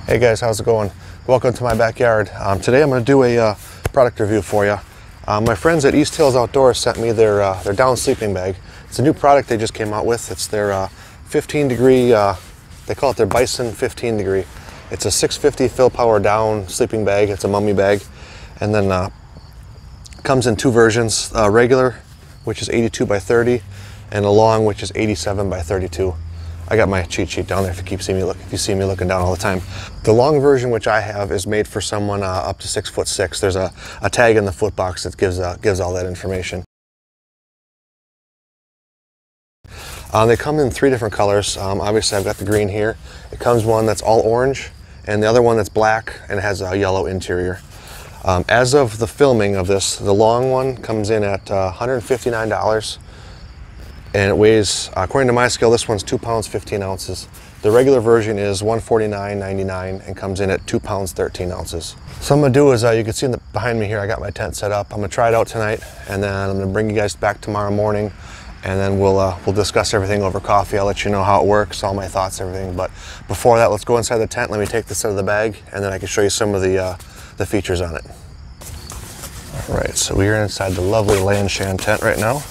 Hey guys, how's it going? Welcome to my backyard. Today I'm going to do a product review for you. My friends at Easthills Outdoors sent me their down sleeping bag. It's a new product they just came out with. It's their 15 degree, they call it their Bison 15 degree. It's a 650 fill power down sleeping bag. It's a mummy bag. And then comes in two versions, regular, which is 82 by 30, and a long, which is 87 by 32. I got my cheat sheet down there if you see me looking down all the time. The long version, which I have, is made for someone up to 6'6". There's a tag in the foot box that gives all that information. They come in three different colors. Obviously I've got the green here. It comes one that's all orange, and the other one that's black and has a yellow interior. As of the filming of this, the long one comes in at $159. And it weighs, according to my scale, this one's 2 pounds 15 ounces. The regular version is $149.99 and comes in at 2 pounds 13 ounces. So what I'm gonna do is, you can see behind me here, I got my tent set up. I'm gonna try it out tonight, and then I'm gonna bring you guys back tomorrow morning, and then we'll discuss everything over coffee. I'll let you know how it works, all my thoughts, everything. But before that, let's go inside the tent. Let me take this out of the bag, and then I can show you some of the features on it. All right, so we are inside the lovely Lanshan tent right now.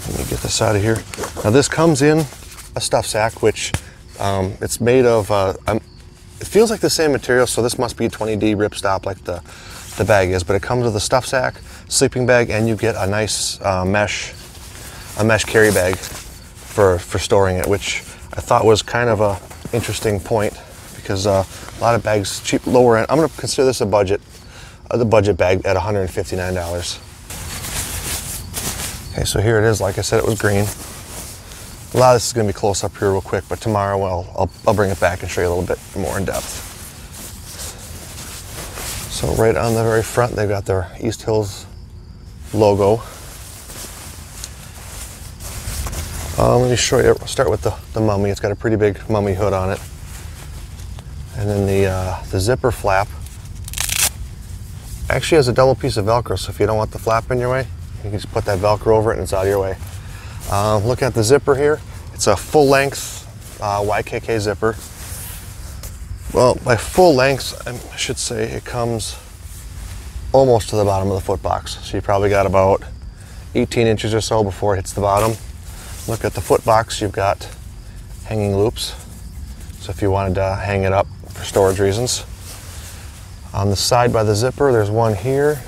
Let me get this out of here. Now this comes in a stuff sack, which it's made of, it feels like the same material, so this must be 20D ripstop like the bag is, but it comes with a stuff sack, sleeping bag, and you get a nice mesh carry bag for storing it, which I thought was kind of a interesting point, because a lot of bags, cheap, lower end, I'm gonna consider this the budget bag at $159. Okay, so here it is. Like I said, it was green. A lot of this is going to be close up here real quick, but tomorrow I'll bring it back and show you a little bit more in depth. So right on the very front, they've got their Easthills logo. Let me show you. I'll start with the mummy. It's got a pretty big mummy hood on it. And then the zipper flap actually has a double piece of Velcro, so if you don't want the flap in your way, you can just put that Velcro over it and it's out of your way. Look at the zipper here. It's a full length YKK zipper. Well, by full length, I should say it comes almost to the bottom of the foot box. So you probably got about 18 inches or so before it hits the bottom. Look at the foot box, you've got hanging loops. So if you wanted to hang it up for storage reasons. On the side by the zipper, there's one here,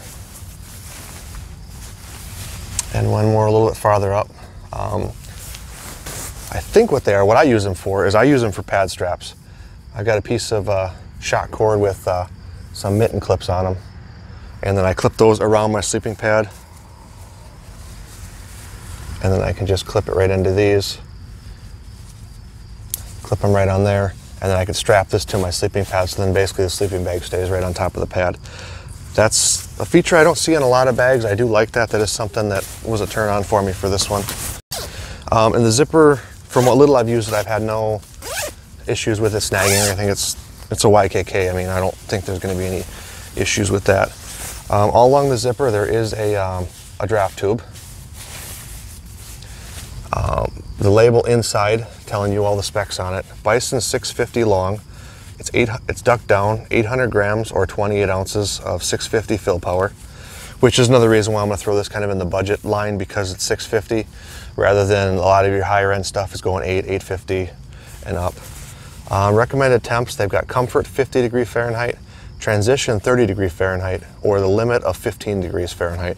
and one more a little bit farther up. I think what I use them for is I use them for pad straps. I've got a piece of shot cord with some mitten clips on them, and then I clip those around my sleeping pad, and then I can just clip it right into these, clip them right on there, and then I can strap this to my sleeping pad, so then basically the sleeping bag stays right on top of the pad. That's a feature I don't see in a lot of bags. I do like that. That is something that was a turn on for me for this one. And the zipper, from what little I've used it, I've had no issues with it snagging or anything. It's a YKK. I mean, I don't think there's going to be any issues with that. All along the zipper, there is a draft tube. The label inside telling you all the specs on it. Bison 650 long. It's ducked down, 800 grams or 28 ounces of 650 fill power, which is another reason why I'm going to throw this kind of in the budget line, because it's 650 rather than a lot of your higher end stuff is going 850 and up. Recommended temps, they've got comfort 50 degree Fahrenheit, transition 30 degree Fahrenheit, or the limit of 15 degrees Fahrenheit.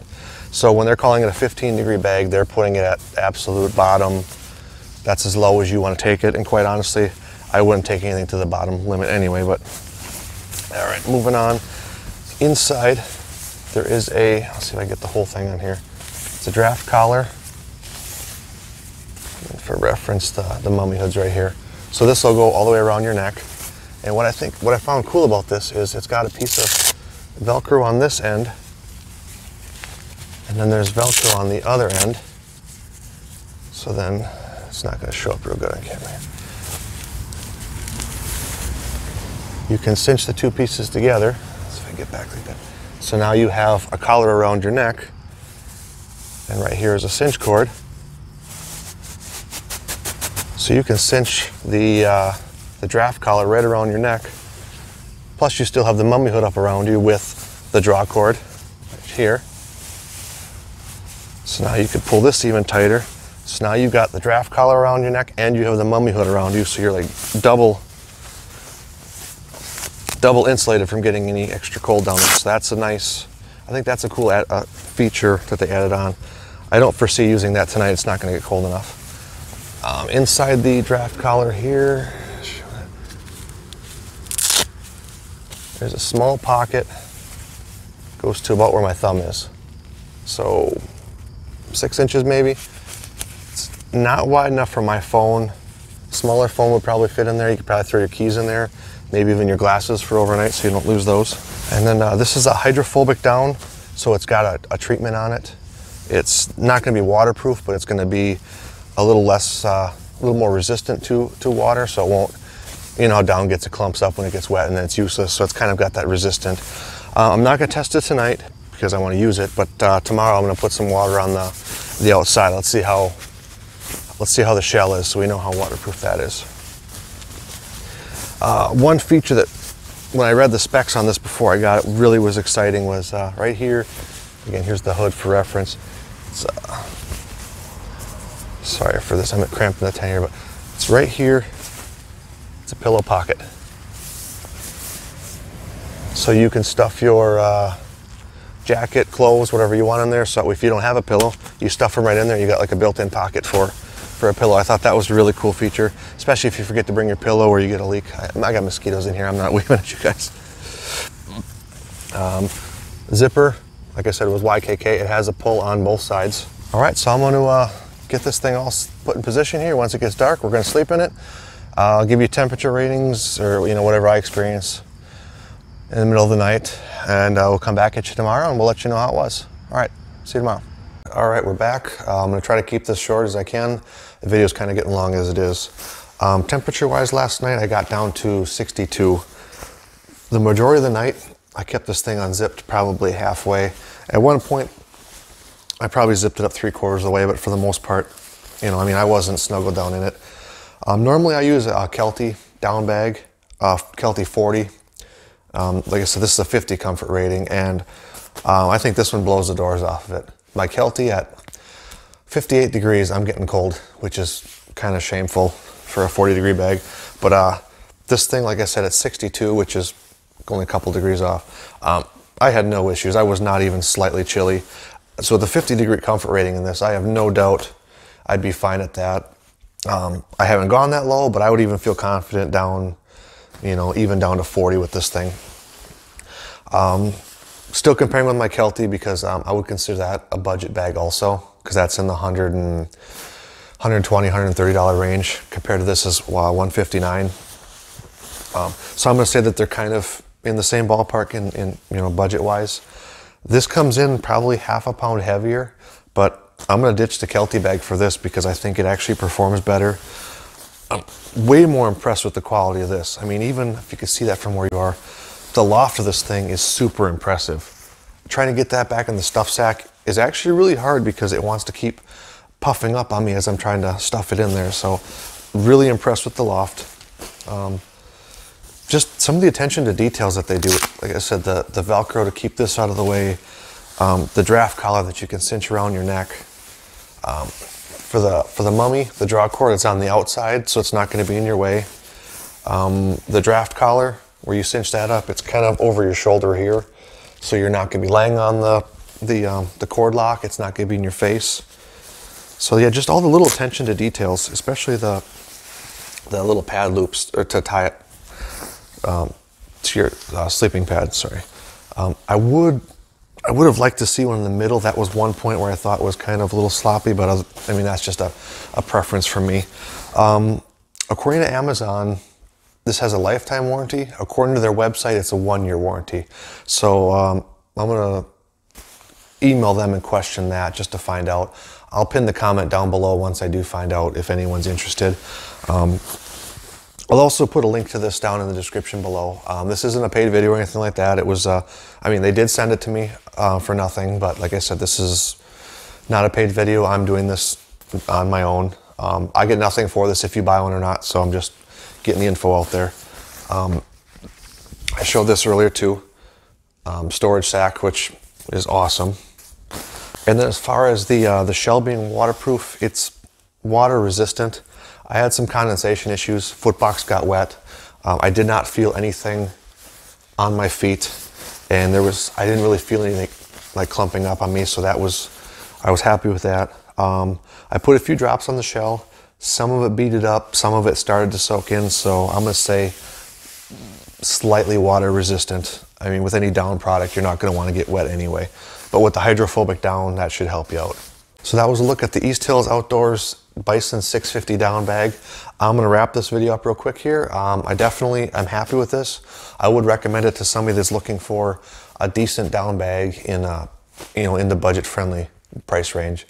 So when they're calling it a 15 degree bag, they're putting it at absolute bottom. That's as low as you want to take it, and quite honestly, I wouldn't take anything to the bottom limit anyway. But all right, moving on. Inside, there is let's see if I can get the whole thing on here. It's a draft collar. And for reference, the mummy hood's right here. So this will go all the way around your neck. And what I found cool about this is it's got a piece of Velcro on this end, and then there's Velcro on the other end. So then it's not going to show up real good on camera here. You can cinch the two pieces together. Let's see if I can get back like that. So now you have a collar around your neck, and right here is a cinch cord. So you can cinch the draft collar right around your neck Plus you still have the mummy hood up around you with the draw cord right here. So now you could pull this even tighter. So now you've got the draft collar around your neck and you have the mummy hood around you, so you're like double insulated from getting any extra cold down there. So that's a nice, I think that's a cool feature that they added on. I don't foresee using that tonight. It's not going to get cold enough. Inside the draft collar here, there's a small pocket, goes to about where my thumb is. So 6 inches maybe. It's not wide enough for my phone. Smaller phone would probably fit in there. You could probably throw your keys in there, maybe even your glasses for overnight so you don't lose those. And then this is a hydrophobic down, so it's got a treatment on it. It's not going to be waterproof, but it's going to be a little less, a little more resistant to water, so it won't, you know how down gets, it clumps up when it gets wet and then it's useless, so it's kind of got that resistant. I'm not going to test it tonight because I want to use it, but tomorrow I'm going to put some water on the outside. Let's see how the shell is, so we know how waterproof that is. One feature that, when I read the specs on this before I got it, really was exciting was right here. Again, here's the hood for reference. It's, sorry for this, I'm cramped in the tent here, but it's right here. It's a pillow pocket. So you can stuff your jacket, clothes, whatever you want in there. So if you don't have a pillow, you stuff them right in there. You got like a built-in pocket for a pillow. I thought that was a really cool feature, especially if you forget to bring your pillow or you get a leak. I got mosquitoes in here. I'm not waving at you guys. Zipper, like I said, it was YKK. It has a pull on both sides. All right, so I'm going to get this thing all put in position here. Once it gets dark, we're going to sleep in it. I'll give you temperature ratings, or whatever I experience in the middle of the night, and we'll come back at you tomorrow and we'll let you know how it was. All right, see you tomorrow. All right, we're back. I'm going to try to keep this short as I can. The video's kind of getting long as it is. Temperature-wise, last night I got down to 62. The majority of the night, I kept this thing unzipped probably halfway. At one point, I probably zipped it up 3/4 of the way, but for the most part, I wasn't snuggled down in it. Normally I use a Kelty down bag, Kelty 40. Like I said, this is a 50 comfort rating, and I think this one blows the doors off of it. My Kelty at 58 degrees, I'm getting cold, which is kind of shameful for a 40-degree bag. But this thing, like I said, at 62, which is only a couple degrees off, I had no issues. I was not even slightly chilly. So the 50-degree comfort rating in this, I have no doubt I'd be fine at that. I haven't gone that low, but I would even feel confident down, even down to 40 with this thing. Still comparing with my Kelty, because I would consider that a budget bag also, because that's in the $120, $130 range. Compared to this is $159. So I'm going to say that they're kind of in the same ballpark in budget-wise. This comes in probably half a pound heavier, but I'm going to ditch the Kelty bag for this because I think it actually performs better. I'm way more impressed with the quality of this. I mean, even if you can see that from where you are, the loft of this thing is super impressive. Trying to get that back in the stuff sack is actually really hard because it wants to keep puffing up on me as I'm trying to stuff it in there. So really impressed with the loft. Just some of the attention to details that they do. Like I said, the Velcro to keep this out of the way, the draft collar that you can cinch around your neck. For the mummy, the draw cord, it's on the outside, so it's not going to be in your way. The draft collar, where you cinch that up, it's kind of over your shoulder here, so you're not going to be laying on the cord lock. It's not going to be in your face. So yeah, just all the little attention to details, especially the little pad loops to tie it to your sleeping pad. Sorry, I would have liked to see one in the middle. That was one point where I thought was kind of a little sloppy, but I mean that's just a preference for me. According to Amazon, this has a lifetime warranty. According to their website, it's a 1-year warranty. So I'm gonna email them and question that just to find out. I'll pin the comment down below once I do find out if anyone's interested. I'll also put a link to this down in the description below. This isn't a paid video or anything like that. It was, I mean, they did send it to me for nothing, but like I said, this is not a paid video. I'm doing this on my own. I get nothing for this if you buy one or not, so I'm just getting the info out there. I showed this earlier too. Storage sack, which is awesome. And then as far as the shell being waterproof, it's water resistant. I had some condensation issues. Footbox got wet. I did not feel anything on my feet, and I didn't really feel anything like clumping up on me, so I was happy with that. I put a few drops on the shell. Some of it beaded up, some of it started to soak in, so I'm gonna say slightly water resistant. I mean, with any down product, you're not gonna wanna get wet anyway. But with the hydrophobic down, that should help you out. So that was a look at the Easthills Outdoors Bison 650 down bag. I'm gonna wrap this video up real quick here. I'm happy with this. I would recommend it to somebody that's looking for a decent down bag in the budget-friendly price range.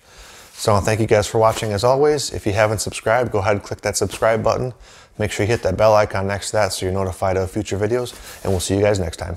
So thank you guys for watching as always. If you haven't subscribed, go ahead and click that subscribe button. Make sure you hit that bell icon next to that so you're notified of future videos, and we'll see you guys next time.